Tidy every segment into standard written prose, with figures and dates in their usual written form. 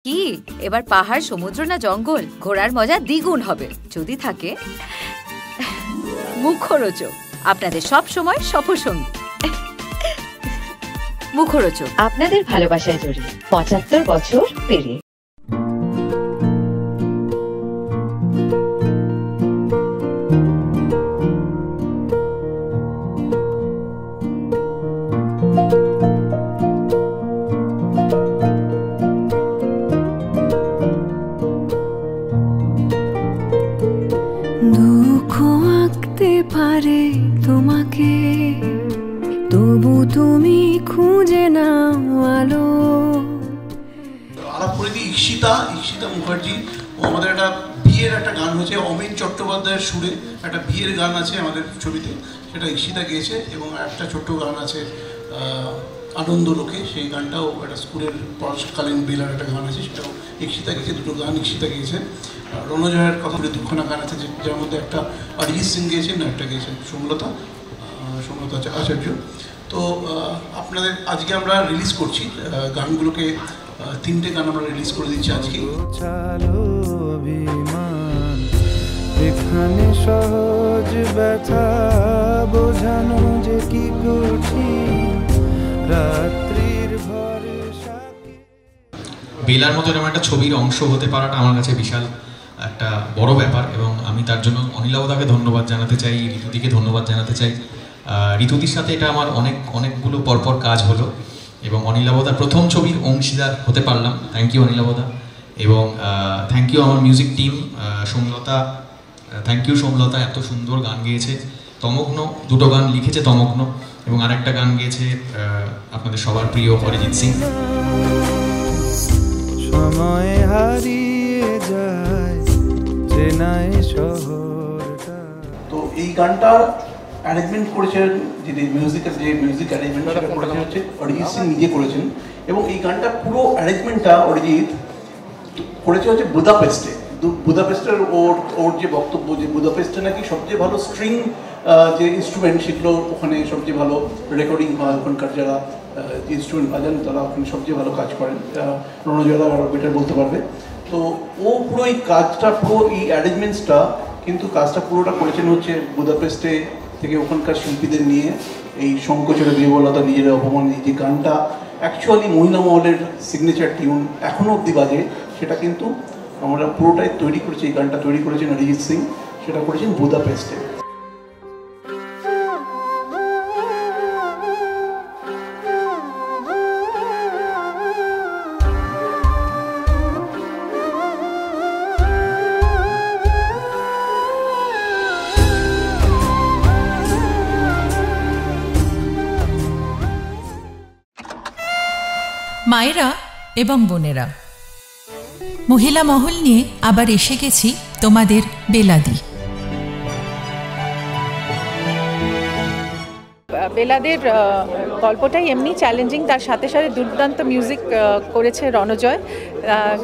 কি এবার পাহাড়, সমুদ্র না জঙ্গল? ঘোরার মজা দ্বিগুণ হবে যদি থাকে মুখরোচক, আপনাদের সব সময় সফরসঙ্গী। মুখরোচক, আপনাদের ভালোবাসায় জড়িয়ে ৭৫ বছর পেরিয়ে। দুঃখ আঁকতে পারে তোমাকে, তবু তুমি খুঁজে নাও আলো। আলাপ করে দিই ঈশিতা মুখার্জি। আমাদের একটা বিয়ের একটা গান হয়েছে অমিত চট্টোপাধ্যায়ের সুরে, একটা বিয়ের গান আছে আমাদের ছবিতে, সেটা ঈশিতা গেয়েছে। এবং একটা ছোট্ট গান আছে আনন্দ লোকে, সেই গানটাও একটা স্কুলের পড়াকালীন বেলার একটা গান আছে, সেটাও ঈশিতা গেয়েছে। দুটো গান ঈশিতা গেয়েছে। রণজয়ের কথা বলে দুখানা গান আছে, যার মধ্যে একটা অরিজিৎ সিং গেয়েছেন, একটা গেয়েছেন সোমলতা আচার্য। তো আপনাদের আজকে আমরা রিলিজ করছি গানগুলোকে, 3টে গান আমরা রিলিজ করে দিচ্ছি আজকে। এখানে সহজ ব্যথা বোঝানো যে কি কঠিন, রাত্রির ভরে বেলার মতো এরকম একটা ছবির অংশ হতে পারাটা আমার কাছে বিশাল একটা বড় ব্যাপার, এবং আমি তার জন্য অনিলাবদাকে ধন্যবাদ জানাতে চাই, ঋতুদিকে ধন্যবাদ জানাতে চাই। ঋতুদির সাথে এটা আমার অনেকগুলো পরপর কাজ হলো, এবং অনিলাবদার প্রথম ছবির অংশীদার হতে পারলাম। থ্যাংক ইউ অনিলাবদা। এবং থ্যাংক ইউ আমার music team, Somlata, thank you Somlata, এত সুন্দর গান গেয়েছে। তমগ্ন, দুটো গান লিখেছে তমগ্ন, এবং আরেকটা গান গেয়েছে আপনাদের সবার প্রিয় অরিজিৎ সিং। সময় হারিয়ে যায় চেনাই শহরটা। তো এই গানটা অ্যারেঞ্জমেন্ট করেছেন, যে মিউজিক অ্যারেঞ্জমেন্ট সেটা করেছেন হচ্ছে অরিজিৎ সিং নিজে করেছেন। এবং এই গানটা পুরো অ্যারেঞ্জমেন্টটা অরিজিৎ করেছে হচ্ছে বুদাপেস্টে। বুদাপেস্টের ওর যে বক্তব্য, যে বুদাপেস্টে নাকি সবচেয়ে ভালো স্ট্রিং যে ইনস্ট্রুমেন্ট, সেগুলো ওখানে সবচেয়ে ভালো রেকর্ডিং হয়। ওখানকার যারা ইনস্ট্রুমেন্ট বাজান তারা ওখানে সবচেয়ে ভালো কাজ করেন। রণজয়দা আরও বেটার বলতে পারবে। তো ও পুরো এই কাজটা, পুরো এই অ্যারেঞ্জমেন্টসটা কিন্তু কাজটা পুরোটা করেছেন হচ্ছে বুদাপেস্টে থেকে, ওখানকার শিল্পীদের নিয়ে। এই সংকোচের বিহবলতা, নিজের অপমান, এই যে গানটা অ্যাকচুয়ালি মহিলা মহলের সিগনেচার টিউন এখনও অবধি বাজে, সেটা কিন্তু আমরা পুরোটাই তৈরি করেছি। এই গানটা তৈরি করেছেন অরিজিৎ সিং, সেটা করেছেন বুদাপেস্টে। মায়েরা এবং বোনেরা, মহিলা মহল নিয়ে আবার এসে গেছি তোমাদের বেলাদি। বেলাদের গল্পটাই এমনি চ্যালেঞ্জিং, তার সাথে সাথে দুর্দান্ত মিউজিক করেছে রণজয়,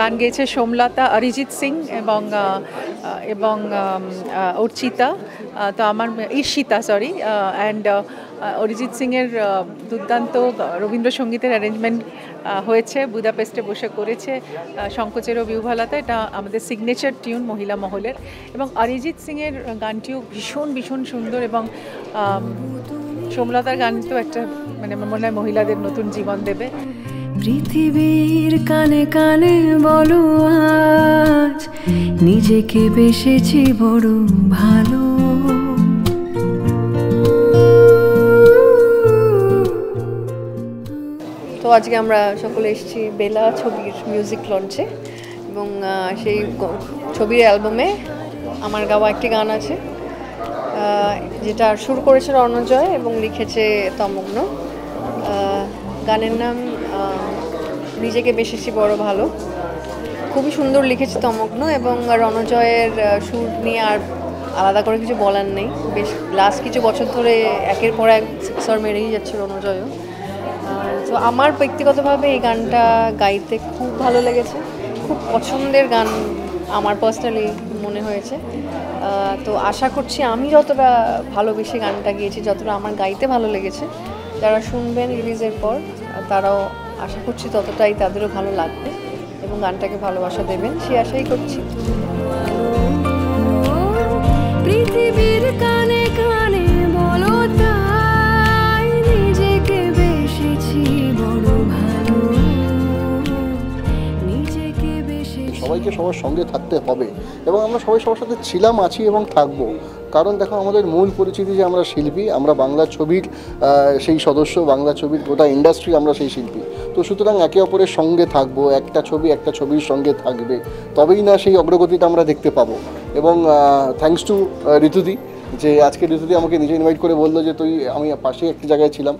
গান গেয়েছে সোমলতা, অরিজিৎ সিং এবং অর্চিতা, তো আমার ঈশিতা অ্যান্ড অরিজিৎ সিংয়ের দুর্দান্ত রবীন্দ্রসঙ্গীতের অ্যারেঞ্জমেন্ট হয়েছে, বুদাপেস্টে বসে করেছে সংকোচেরও বিহ্বলতা। এটা আমাদের সিগনেচার টিউন মহিলা মহলের, এবং অরিজিৎ সিংয়ের গানটিও ভীষণ সুন্দর, এবং সোমলতার গান তো একটা মানে মনে হয় মহিলাদের নতুন জীবন দেবে। পৃথিবীর কানে কানে বলো আজ নিজেকে বেসেছি বড় ভালো। তো আজকে আমরা সকলে এসেছি বেলা ছবির মিউজিক লঞ্চে, এবং সেই ছবির অ্যালবামে আমার গাওয়া একটি গান আছে, যেটা সুর করেছে রণজয় এবং লিখেছে তমগ্ন। গানের নাম নিজেকে বেসেছি বড় ভালো। খুবই সুন্দর লিখেছে তমগ্ন, এবং রণজয়ের সুর নিয়ে আর আলাদা করে কিছু বলার নেই। বেশ লাস্ট কিছু বছর ধরে একের পর এক সিক্সার মেরেই যাচ্ছে রণজয়ও। তো আমার ব্যক্তিগতভাবে এই গানটা গাইতে খুব ভালো লেগেছে, খুব পছন্দের গান আমার পার্সোনালি মনে হয়েছে। তো আশা করছি আমি যতটা ভালোবেসে গানটা গেয়েছি, যতটা আমার গাইতে ভালো লেগেছে, যারা শুনবেন রিলিজের পর তারাও আশা করছি ততটাই তাদেরও ভালো লাগবে। এবং এবং গানটাকে ভালোবাসা দেবেন সেই আশাই করছি। পৃথিবীর কানে কানে বলো তাই নিজেকে বেশেছি বড় ভালো, নিজেকে বেশেছি। সবাইকে সবার সঙ্গে থাকতে হবে এবং আমরা সবাই সবার সাথে ছিলাম, আছি এবং থাকবো। কারণ দেখো আমাদের মূল পরিচিতি যে আমরা শিল্পী, আমরা বাংলা ছবির সেই সদস্য, বাংলা ছবির গোটা ইন্ডাস্ট্রি আমরা সেই শিল্পী। তো সুতরাং একে অপরের সঙ্গে থাকবো, একটা ছবি একটা ছবির সঙ্গে থাকবে, তবেই না সেই অগ্রগতিটা আমরা দেখতে পাবো। এবং থ্যাঙ্কস টু ঋতুদি, যে আজকে ঋতুদি আমাকে নিজে ইনভাইট করে বললো যে আমি পাশে একটি জায়গায় ছিলাম,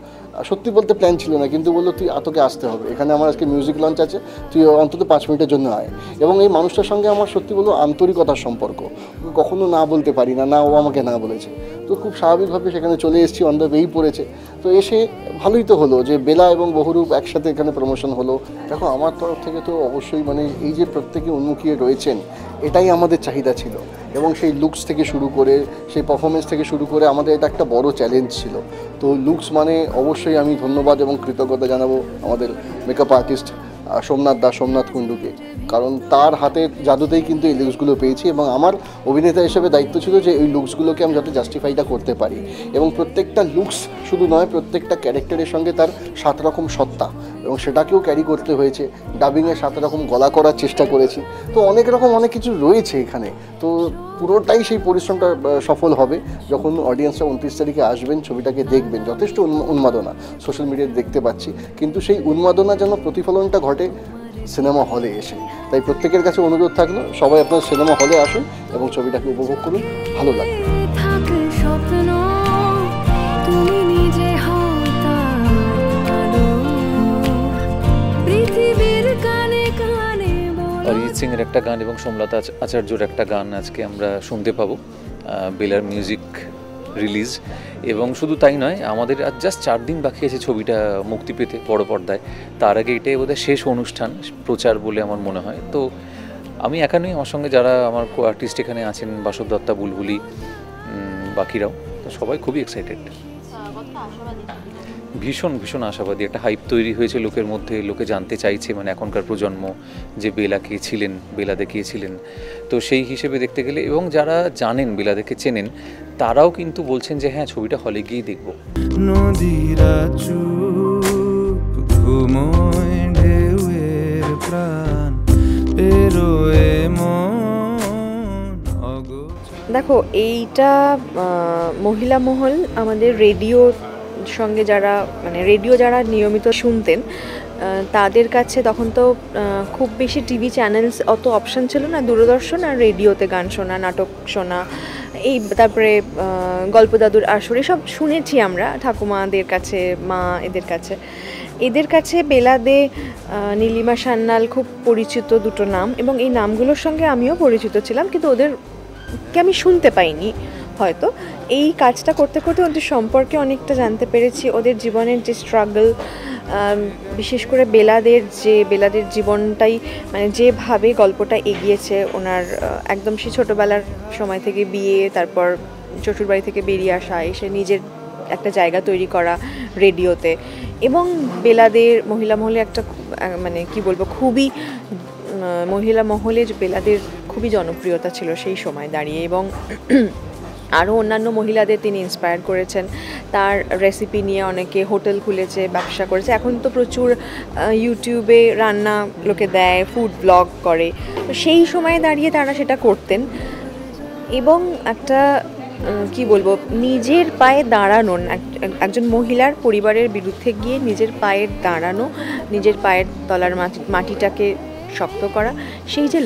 সত্যি বলতে প্ল্যান ছিল না, কিন্তু বললো তোকে আসতে হবে, এখানে আমার আজকে মিউজিক লঞ্চ আছে, তুই অন্তত 5 মিনিটের জন্য আয়। এবং এই মানুষটার সঙ্গে আমার সত্যি বলবো আন্তরিকতার সম্পর্ক, কখনো না বলতে পারি না, ও আমাকে না বলেছে। তো খুব স্বাভাবিকভাবে সেখানে চলে এসেছি, অন দ্য ওয়েই পড়েছে। তো এসে ভালোই তো হলো যে বেলা এবং বহুরূপ একসাথে এখানে প্রমোশন হলো। দেখো আমার তরফ থেকে তো অবশ্যই এই যে প্রত্যেকে উন্মুখিয়ে রয়েছেন, এটাই আমাদের চাহিদা ছিল। এবং সেই লুকস থেকে শুরু করে, সেই পারফরমেন্স থেকে শুরু করে আমাদের এটা একটা বড় চ্যালেঞ্জ ছিল। তো লুকস অবশ্যই আমি ধন্যবাদ এবং কৃতজ্ঞতা জানাবো আমাদের মেকআপ আর্টিস্ট সোমনাথ কুণ্ডুকে, কারণ তার হাতের জাদুতেই কিন্তু এই লুকসগুলো পেয়েছি। এবং আমার অভিনেতা হিসেবে দায়িত্ব ছিল যে এই লুকসগুলোকে আমি যাতে জাস্টিফাইটা করতে পারি। এবং প্রত্যেকটা লুকস শুধু নয়, প্রত্যেকটা ক্যারেক্টারের সঙ্গে তার 7 রকম সত্তা, এবং সেটাকেও ক্যারি করতে হয়েছে। ডাবিংয়ে 7 রকম গলা করার চেষ্টা করেছি। তো অনেক কিছু রয়েছে এখানে। তো পুরোটাই সেই পরিশ্রমটা সফল হবে যখন অডিয়েন্সরা 29 তারিখে আসবেন, ছবিটাকে দেখবেন। যথেষ্ট উন্মাদনা সোশ্যাল মিডিয়াতে দেখতে পাচ্ছি, কিন্তু সেই উন্মাদনা যেন প্রতিফলনটা ঘটে সিনেমা হলে এসে। তাই প্রত্যেকের কাছে অনুরোধ থাকলো, সবাই আপনার সিনেমা হলে আসুন এবং ছবিটাকে উপভোগ করুন, ভালো লাগবে। অরিজিৎ সিংয়ের একটা গান এবং সোমলতা আচার্যর একটা গান আজকে আমরা শুনতে পাবো বেলার মিউজিক রিলিজ। এবং শুধু তাই নয়, আমাদের আজ জাস্ট 4 দিন বাকি আছে ছবিটা মুক্তি পেতে বড় পর্দায়। তার আগে এটাই বোধহয় শেষ অনুষ্ঠান প্রচার বলে আমার মনে হয়। তো আমি একা নই, আমার সঙ্গে যারা আমার কো আর্টিস্ট এখানে আছেন, বাসব দত্তা, বুলবুলি, বাকিরাও, তো সবাই খুবই এক্সাইটেড। ভীষণ আশাবাদী। একটা হাইপ তৈরি হয়েছে লোকের মধ্যে, লোকে জানতে চাইছে, এখনকার প্রজন্ম যে বেলা কে ছিলেন, বেলা দেখিয়েছিলেন। তো সেই হিসেবে দেখতে গেলে, এবং যারা জানেন বেলা দেখে চেনেন, তারাও কিন্তু বলছেন যে হ্যাঁ, ছবিটা হলে গিয়ে দেখব। নদীরা চুপ ঘুমোয় ঢেউয়ের প্রাণ পেরোয় মন। দেখো, এইটা মহিলা মহল আমাদের রেডিও সঙ্গে যারা রেডিও যারা নিয়মিত শুনতেন, তাদের কাছে তখন তো খুব বেশি টিভি চ্যানেলস অত অপশান ছিল না, দূরদর্শন আর রেডিওতে গান শোনা, নাটক শোনা, এই তারপরে গল্প দাদুর আসরে সব শুনেছি আমরা ঠাকুমাদের কাছে, মা এদের কাছে বেলা দে, নীলিমা সান্যাল খুব পরিচিত দুটো নাম, এবং এই নামগুলোর সঙ্গে আমিও পরিচিত ছিলাম, কিন্তু ওদেরকে আমি শুনতে পাইনি। হয়তো এই কাজটা করতে করতে ওদের সম্পর্কে অনেকটা জানতে পেরেছি, ওদের জীবনের যে স্ট্রাগল, বিশেষ করে বেলাদের জীবনটাই যেভাবে গল্পটা এগিয়েছে, ওনার একদম সেই ছোটোবেলার সময় থেকে বিয়ে, তারপর শ্বশুরবাড়ি থেকে বেরিয়ে আসা, এসে নিজের একটা জায়গা তৈরি করা রেডিওতে, এবং বেলাদের মহিলা মহলে একটা কি বলবো, খুবই মহিলা মহলে বেলাদের খুবই জনপ্রিয়তা ছিল সেই সময় দাঁড়িয়ে। এবং আরও অন্যান্য মহিলাদের তিনি ইন্সপায়ার করেছেন। তার রেসিপি নিয়ে অনেকে হোটেল খুলেছে, ব্যবসা করেছে। এখন তো প্রচুর ইউটিউবে রান্না লোকে দেয়, ফুড ব্লগ করে। তো সেই সময়ে দাঁড়িয়ে তারা সেটা করতেন, এবং একটা কি বলবো, নিজের পায়ে দাঁড়ানো, একজন মহিলার পরিবারের বিরুদ্ধে গিয়ে নিজের পায়ে দাঁড়ানো, নিজের পায়ের তলার মাটিটাকে শক্ত করা, সেই যে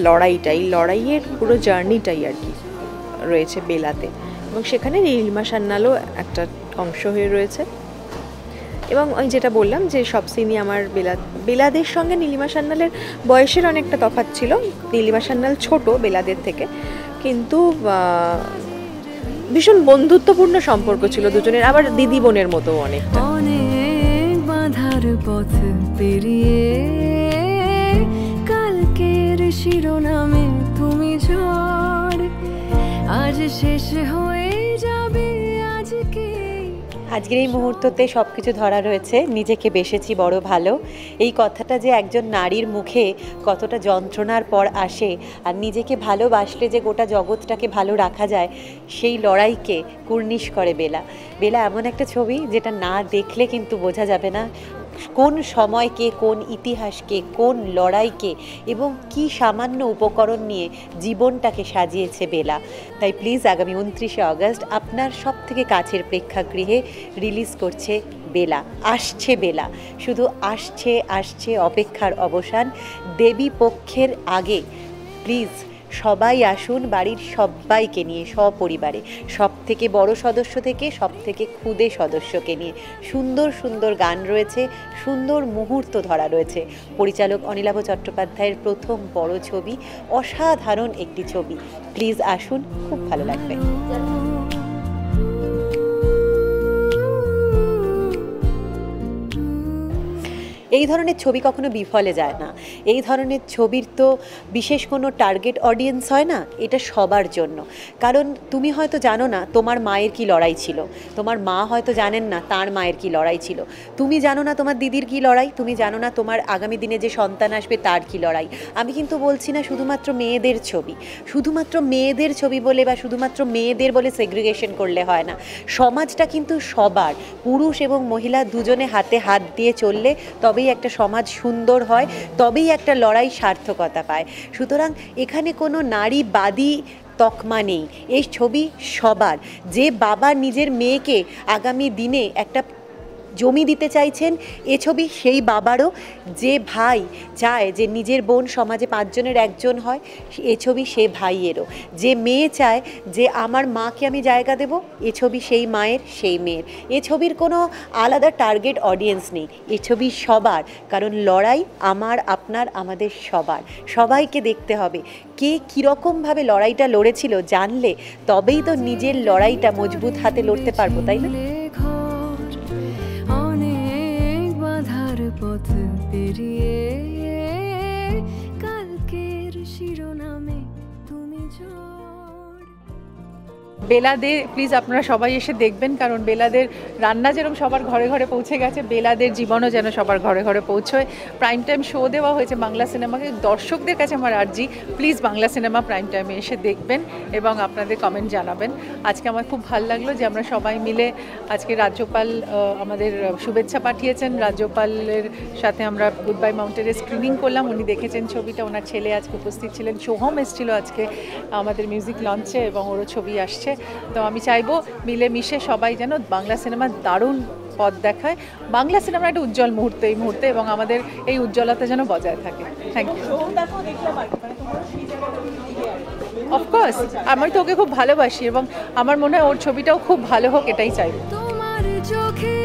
লড়াইয়ের পুরো জার্নিটাই আর কি রয়েছে বেলাতে। এবং সেখানে নীলিমা সান্যালও একটা অংশ হয়ে রয়েছে। এবং ওই যেটা বললাম যে সব সিনই আমার বেলাদের সঙ্গে নীলিমা সান্যালের বয়সের অনেকটা তফাৎ ছিল। নীলিমা সান্যাল ছোট বেলাদের থেকে, কিন্তু ভীষণ বন্ধুত্বপূর্ণ সম্পর্ক ছিল দুজনের, আবার দিদি বোনের মতো অনেকটা। অনেক বাধার পথ পেরিয়ে কালকের শিরোনামে তুমি ঝড়, আজ শেষ হয়ে যাবে আজকে। আজকের এই মুহূর্ততে সব কিছু ধরা রয়েছে, নিজেকে বেসেছি বড় ভালো। এই কথাটা যে একজন নারীর মুখে কতটা যন্ত্রণার পর আসে, আর নিজেকে ভালোবাসলে যে গোটা জগৎটাকে ভালো রাখা যায়, সেই লড়াইকে কুর্নিশ করে বেলা। বেলা এমন একটা ছবি যেটা না দেখলে কিন্তু বোঝা যাবে না কোন সময়কে, কোন ইতিহাসকে, কোন লড়াইকে এবং কি সামান্য উপকরণ নিয়ে জীবনটাকে সাজিয়েছে বেলা। তাই প্লিজ আগামী 29শে অগস্ট আপনার সব থেকে কাছের প্রেক্ষাগৃহে রিলিজ করছে বেলা। আসছে বেলা, শুধু আসছে আসছে, অপেক্ষার অবসান। দেবী পক্ষের আগে প্লিজ সবাই আসুন, বাড়ির সবাইকে নিয়ে, সপরিবারে, সব থেকে বড় সদস্য থেকে সব থেকে ক্ষুদে সদস্যকে নিয়ে। সুন্দর সুন্দর গান রয়েছে, সুন্দর মুহূর্ত ধরা রয়েছে। পরিচালক অনিলাভ চট্টোপাধ্যায়ের প্রথম বড় ছবি, অসাধারণ একটি ছবি। প্লিজ আসুন, খুব ভালো লাগবে। এই ধরনের ছবি কখনো বিফলে যায় না। এই ধরনের ছবির তো বিশেষ কোনো টার্গেট অডিয়েন্স হয় না, এটা সবার জন্য। কারণ তুমি হয়তো জানো না তোমার মায়ের কি লড়াই ছিল, তোমার মা হয়তো জানেন না তার মায়ের কি লড়াই ছিল, তুমি জানো না তোমার দিদির কি লড়াই, তুমি জানো না তোমার আগামী দিনে যে সন্তান আসবে তার কি লড়াই। আমি কিন্তু বলছি না শুধুমাত্র মেয়েদের ছবি, শুধুমাত্র মেয়েদের ছবি বলে বা শুধুমাত্র মেয়েদের বলে সেগ্রিগেশন করলে হয় না। সমাজটা কিন্তু সবার, পুরুষ এবং মহিলা দুজনে হাতে হাত দিয়ে চললে তবেই একটা সমাজ সুন্দর হয়, তবেই একটা লড়াই সার্থকতা পায়। সুতরাং এখানে কোনো নারীবাদী তকমা নেই, এই ছবি সবার। যে বাবা নিজের মেয়েকে আগামী দিনে একটা জমি দিতে চাইছেন, এ ছবি সেই বাবারও। যে ভাই চায় যে নিজের বোন সমাজে 5 জনের একজন হয়, এ ছবি সে ভাইয়েরও। যে মেয়ে চায় যে আমার মাকে আমি জায়গা দেব, এ ছবি সেই মায়ের, সেই মেয়ের। এ ছবির কোনো আলাদা টার্গেট অডিয়েন্স নেই, এ ছবি সবার। কারণ লড়াই আমার, আপনার, আমাদের সবার। সবাইকে দেখতে হবে কে কীরকমভাবে লড়াইটা লড়েছিল, জানলে তবেই তো নিজের লড়াইটা মজবুত হাতে লড়তে পারবো, তাই না? পথ পেরিয়ে কালকের শিরোনামে তুমি বেলাদের প্লিজ আপনারা সবাই এসে দেখবেন, কারণ বেলাদের রান্না যেরকম সবার ঘরে ঘরে পৌঁছে গেছে, বেলাদের জীবনও যেন সবার ঘরে ঘরে পৌঁছয়। প্রাইম টাইম শো দেওয়া হয়েছে বাংলা সিনেমাকে। দর্শকদের কাছে আমার আর্জি, প্লিজ বাংলা সিনেমা প্রাইম টাইমে এসে দেখবেন এবং আপনাদের কমেন্ট জানাবেন। আজকে আমার খুব ভালো লাগলো যে আমরা সবাই মিলে আজকে রাজ্যপাল আমাদের শুভেচ্ছা পাঠিয়েছেন, রাজ্যপালের সাথে আমরা গুড বাই মাউন্টেনের স্ক্রিনিং করলাম। উনি দেখেছেন ছবিটা, ওনার ছেলে আজকে উপস্থিত ছিলেন, সোহম এসেছিল আজকে আমাদের মিউজিক লঞ্চে এবং ওরও ছবি আসছে। তো আমি চাইবো মিলেমিশে সবাই যেন বাংলা সিনেমার দারুণ পথ দেখায়, বাংলা সিনেমার একটা উজ্জ্বল মুহূর্ত এই মুহূর্তে, এবং আমাদের এই উজ্জ্বলতা যেন বজায় থাকে। Thank you. অফকোর্স আমি তো ওকে খুব ভালোবাসি এবং আমার মনে হয় ওর ছবিটাও খুব ভালো হোক, এটাই চাইবো। তোমার চোখে